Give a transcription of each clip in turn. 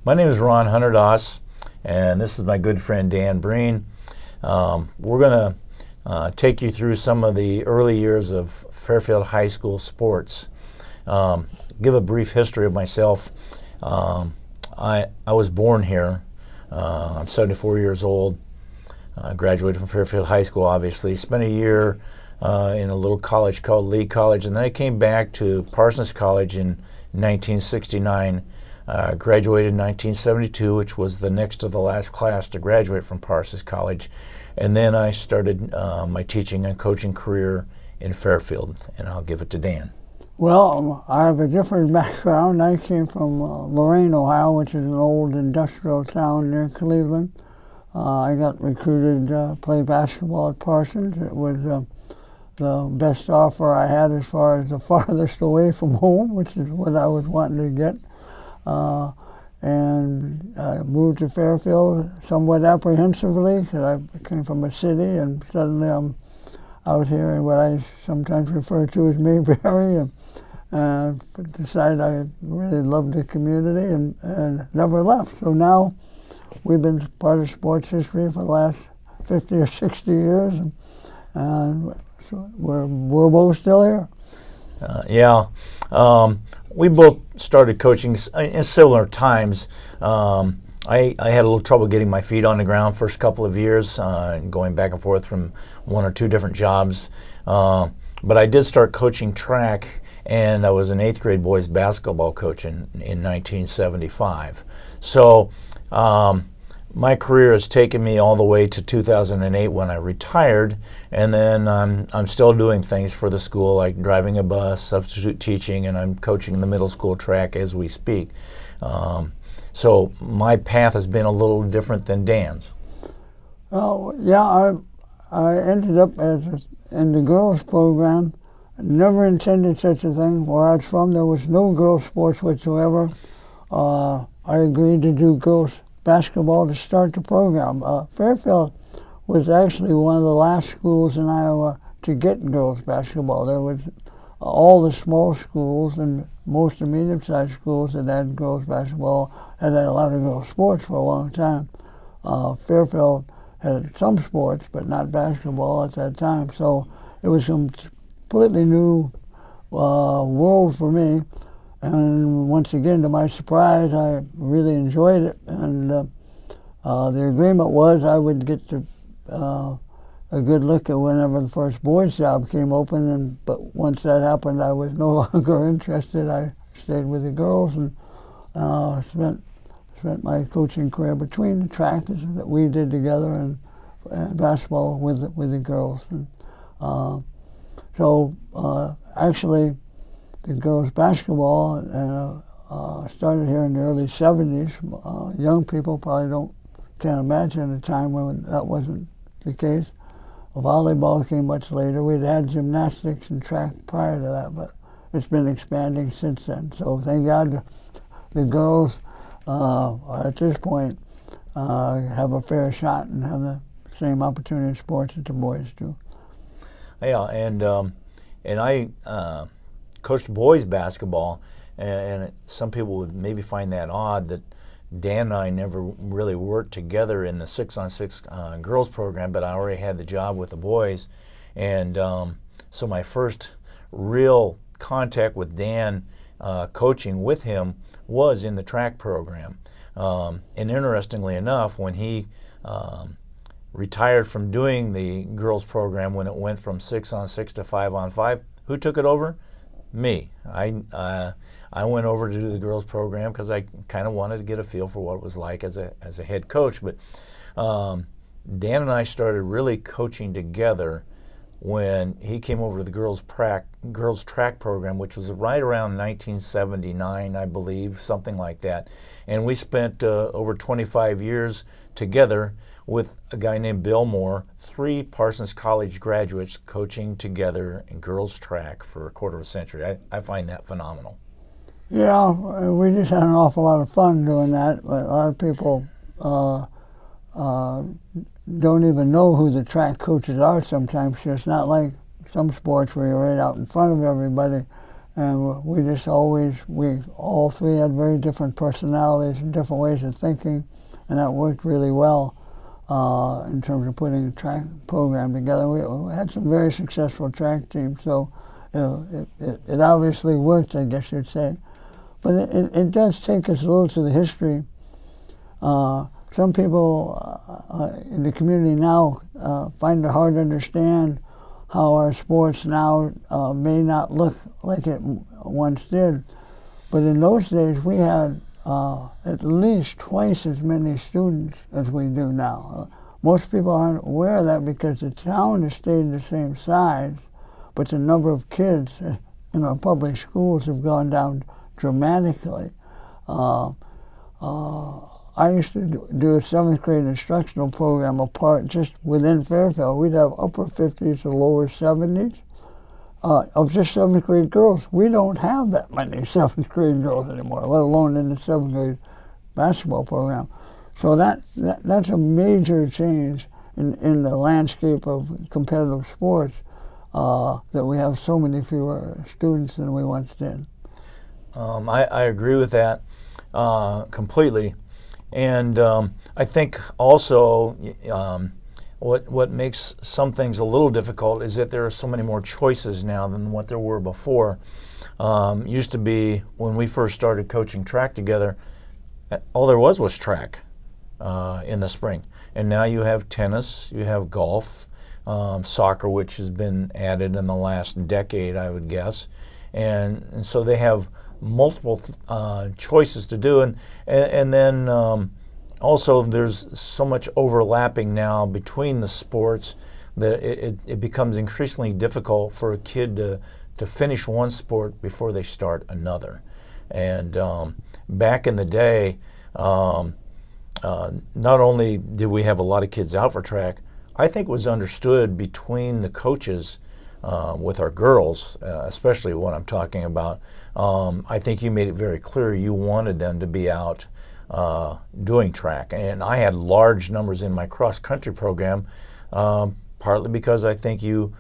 My name is Ron Hunerdosse, and this is my good friend Dan Breen. We're going to take you through some of the early years of Fairfield High School sports. Give a brief history of myself. I was born here. I'm 74 years old. Graduated from Fairfield High School, obviously. Spent a year in a little college called Lee College, and then I came back to Parsons College in 1969. Graduated in 1972, which was the next to the last class to graduate from Parsons College. And then I started my teaching and coaching career in Fairfield, and I'll give it to Dan. Well, I have a different background. I came from Lorain, Ohio, which is an old industrial town near Cleveland. I got recruited to play basketball at Parsons. It was the best offer I had as far as the farthest away from home, which is what I was wanting to get. And I moved to Fairfield somewhat apprehensively because I came from a city, and suddenly I'm out here in what I sometimes refer to as Mayberry, and decided I really loved the community and never left. So now we've been part of sports history for the last 50 or 60 years, and so we're both still here. We both started coaching in similar times. I had a little trouble getting my feet on the ground first couple of years, going back and forth from one or two different jobs. But I did start coaching track, and I was an 8th grade boys basketball coach in 1975. So my career has taken me all the way to 2008 when I retired, and then I'm still doing things for the school, like driving a bus, substitute teaching, and I'm coaching the middle school track as we speak. So my path has been a little different than Dan's. Oh, yeah, I ended up in the girls program. Never intended such a thing. Where I was from, there was no girls sports whatsoever. I agreed to do girls basketball to start the program. Fairfield was actually one of the last schools in Iowa to get girls basketball. There was all the small schools and most of the medium-sized schools that had girls basketball had a lot of girls sports for a long time. Fairfield had some sports, but not basketball at that time. So it was a completely new world for me. And once again, to my surprise, I really enjoyed it. And the agreement was I would get a good look at whenever the first boys' job came open. But once that happened, I was no longer interested. I stayed with the girls and spent my coaching career between the track that we did together and basketball with the girls. And, actually, the girls basketball started here in the early 70s. Young people probably can't imagine a time when that wasn't the case. Volleyball came much later. We'd had gymnastics and track prior to that, but it's been expanding since then. So thank God the girls at this point have a fair shot and have the same opportunity in sports that the boys do. Yeah, and I coached boys basketball, and some people would maybe find that odd that Dan and I never really worked together in the 6-on-6 girls program, but I already had the job with the boys. And so my first real contact with Dan, coaching with him, was in the track program. And interestingly enough, when he retired from doing the girls program, when it went from 6-on-6 to 5-on-5, who took it over? Me. I went over to do the girls program because I kind of wanted to get a feel for what it was like as a head coach. But Dan and I started really coaching together when he came over to the girls track program, which was right around 1979, I believe, something like that. And we spent over 25 years together with a guy named Bill Moore, 3 Parsons College graduates coaching together in girls track for a quarter of a century. I find that phenomenal. Yeah, we just had an awful lot of fun doing that. But a lot of people don't even know who the track coaches are sometimes. So it's not like some sports where you're right out in front of everybody. And we all three had very different personalities and different ways of thinking, and that worked really well in terms of putting a track program together. We had some very successful track teams, so it obviously worked, I guess you'd say. But it does take us a little to the history. Some people in the community now find it hard to understand how our sports now may not look like it once did. But in those days, we had at least twice as many students as we do now. Most people aren't aware of that because the town has stayed the same size, but the number of kids in our public schools have gone down dramatically. I used to do a 7th grade instructional program apart just within Fairfield. We'd have upper 50s to lower 70s of just 7th grade girls. We don't have that many 7th grade girls anymore, let alone in the 7th grade basketball program. So that's a major change in the landscape of competitive sports, that we have so many fewer students than we once did. I agree with that completely. And I think also what makes some things a little difficult is that there are so many more choices now than what there were before. Used to be, when we first started coaching track together, all there was track in the spring. And now you have tennis, you have golf, soccer, which has been added in the last decade, I would guess. And so they have multiple choices to do, and then also there's so much overlapping now between the sports that it becomes increasingly difficult for a kid to finish one sport before they start another. And back in the day, not only did we have a lot of kids out for track, I think it was understood between the coaches with our girls, especially what I'm talking about. I think you made it very clear you wanted them to be out doing track. And I had large numbers in my cross-country program, partly because I think you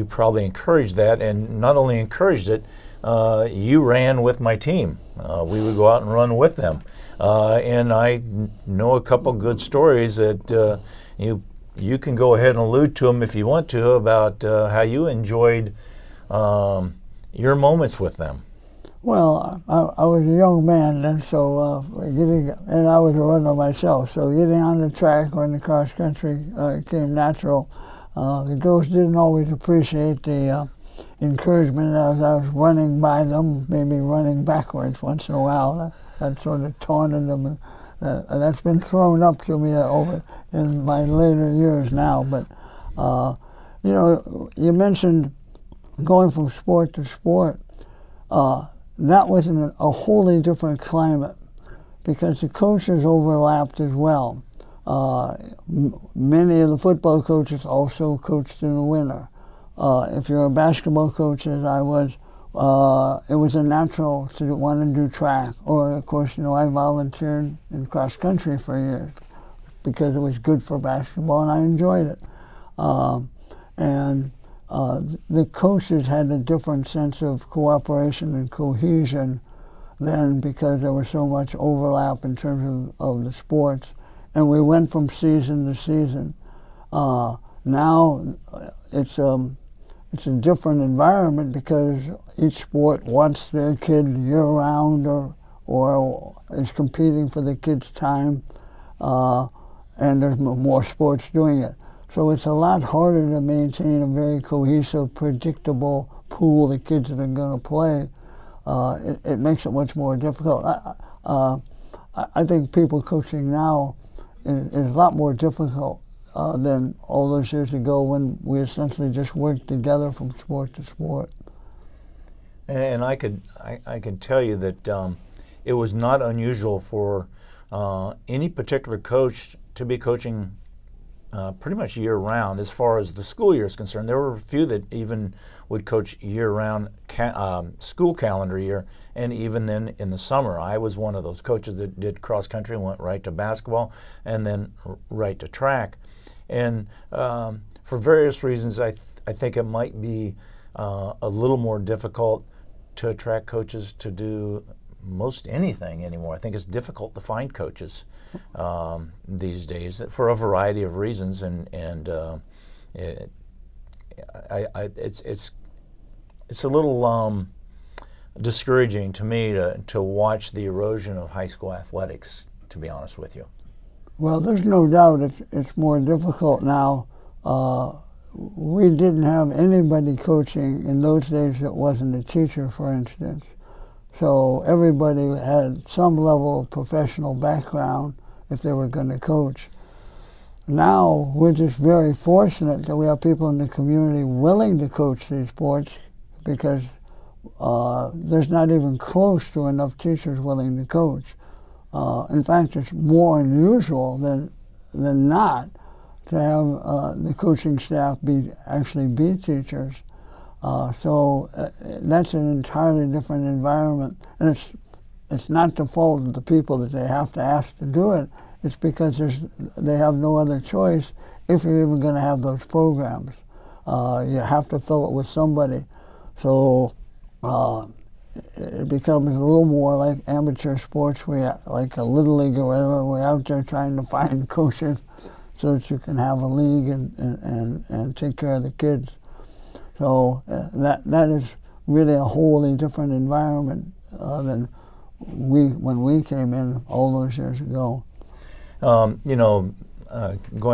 probably encouraged that, and not only encouraged it, you ran with my team. We would go out and run with them. And I know a couple good stories that you can go ahead and allude to them if you want to, about how you enjoyed your moments with them. Well, I was a young man then, so and I was a runner myself, so getting on the track or in the cross country came natural. The girls didn't always appreciate the encouragement as I was running by them, maybe running backwards once in a while. That sort of taunted them. And that's been thrown up to me over in my later years now. But, you mentioned going from sport to sport. That was in a wholly different climate because the coaches overlapped as well. Many of the football coaches also coached in the winter. If you're a basketball coach, as I was, it was a natural to want to do track. Or, of course, I volunteered in cross country for years because it was good for basketball and I enjoyed it. The coaches had a different sense of cooperation and cohesion then because there was so much overlap in terms of the sports. And we went from season to season. Now it's a different environment because each sport wants their kid year-round or is competing for the kid's time, and there's more sports doing it. So it's a lot harder to maintain a very cohesive, predictable pool of kids that are going to play. It makes it much more difficult. I think people coaching now is a lot more difficult than all those years ago when we essentially just worked together from sport to sport. And I could tell you that it was not unusual for any particular coach to be coaching pretty much year-round as far as the school year is concerned. There were a few that even would coach year-round school calendar year, and even then in the summer. I was one of those coaches that did cross-country and went right to basketball and then right to track. And for various reasons, I think it might be a little more difficult to attract coaches to do most anything anymore. I think it's difficult to find coaches these days for a variety of reasons, and it's a little discouraging to me to watch the erosion of high school athletics, to be honest with you. Well, there's no doubt it's more difficult now. We didn't have anybody coaching in those days that wasn't a teacher, for instance. So everybody had some level of professional background if they were going to coach. Now we're just very fortunate that we have people in the community willing to coach these sports, because there's not even close to enough teachers willing to coach. In fact, it's more unusual than not to have the coaching staff actually be teachers. So that's an entirely different environment, and it's not the fault of the people that they have to ask to do it. It's because they have no other choice if you're even going to have those programs. You have to fill it with somebody. So it becomes a little more like amateur sports, like a little league or whatever. We're out there trying to find coaches so that you can have a league and take care of the kids. So that is really a wholly different environment than when we came in all those years ago. Going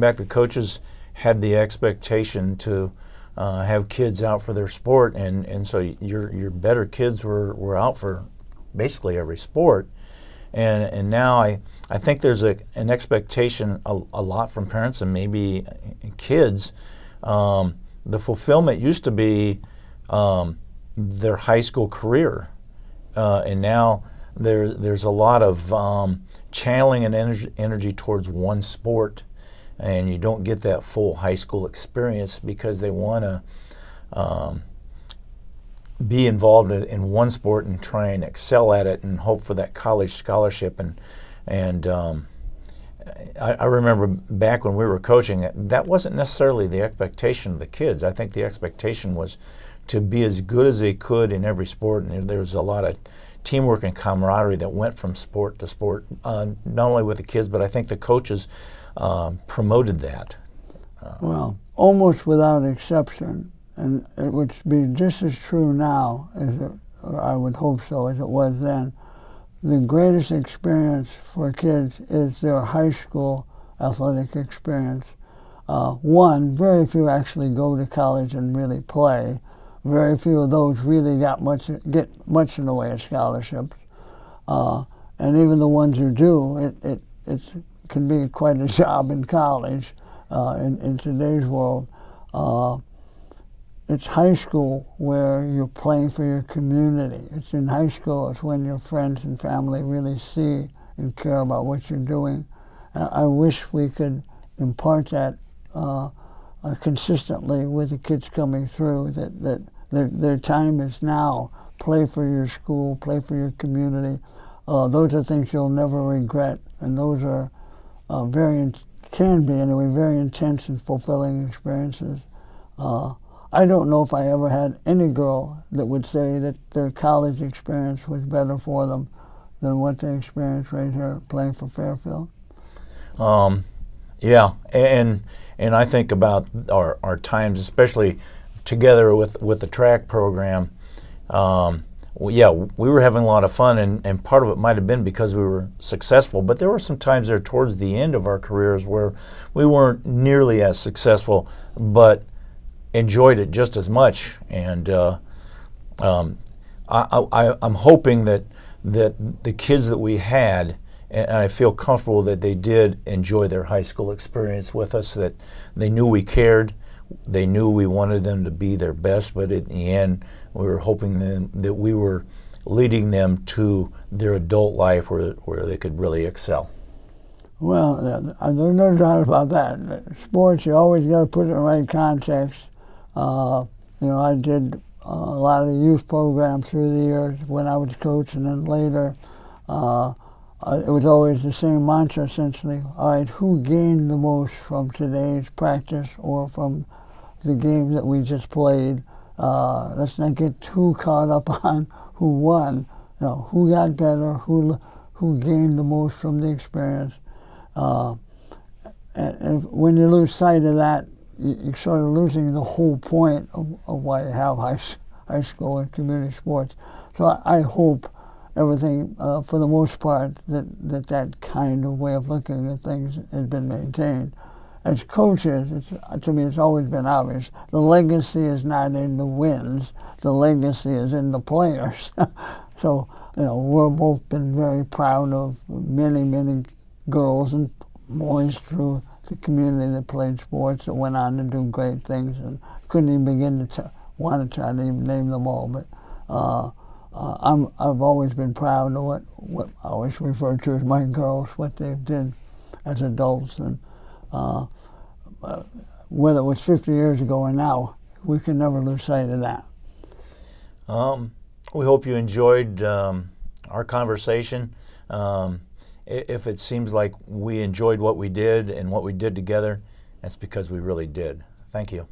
back to coaches had the expectation to have kids out for their sport, and so your better kids were out for basically every sport, and now I think there's an expectation a lot from parents and maybe kids. The fulfillment used to be their high school career, and now there's a lot of channeling and energy towards one sport, and you don't get that full high school experience because they want to be involved in one sport and try and excel at it and hope for that college scholarship. And I remember back when we were coaching, that wasn't necessarily the expectation of the kids. I think the expectation was to be as good as they could in every sport, and there was a lot of teamwork and camaraderie that went from sport to sport, not only with the kids, but I think the coaches promoted that. Well, almost without exception, and it would be just as true now, or I would hope so, as it was then. The greatest experience for kids is their high school athletic experience. Very few actually go to college and really play. Very few of those really get much in the way of scholarships. And even the ones who do, it can be quite a job in college in today's world. It's high school where you're playing for your community. It's in high school, it's when your friends and family really see and care about what you're doing. I wish we could impart that consistently with the kids coming through, that their time is now. Play for your school, play for your community. Those are things you'll never regret, and those are can be anyway, very intense and fulfilling experiences. I don't know if I ever had any girl that would say that their college experience was better for them than what they experienced right here playing for Fairfield. Yeah, and I think about our times, especially together with the track program. We were having a lot of fun, and part of it might have been because we were successful, but there were some times there towards the end of our careers where we weren't nearly as successful, but enjoyed it just as much. And I'm hoping that the kids that we had, and I feel comfortable that they did enjoy their high school experience with us, that they knew we cared, they knew we wanted them to be their best, but in the end we were hoping that we were leading them to their adult life where they could really excel. Well, there's no doubt about that. Sports, you always got to put it in the right context. I did a lot of the youth programs through the years when I was coach, and then later it was always the same mantra, essentially. All right, who gained the most from today's practice or from the game that we just played? Let's not get too caught up on who won, who got better, who gained the most from the experience. And when you lose sight of that, you're sort of losing the whole point of why you have high school and community sports. So I hope everything, for the most part, that kind of way of looking at things has been maintained. As coaches, to me, it's always been obvious. The legacy is not in the wins. The legacy is in the players. So, we've both been very proud of many, many girls and boys through the community that played sports that went on to do great things, and couldn't even begin to want to try to even name them all. But I've always been proud of what I always refer to as my girls, what they did as adults, and whether it was 50 years ago or now, we can never lose sight of that. We hope you enjoyed our conversation. If it seems like we enjoyed what we did and what we did together, that's because we really did. Thank you.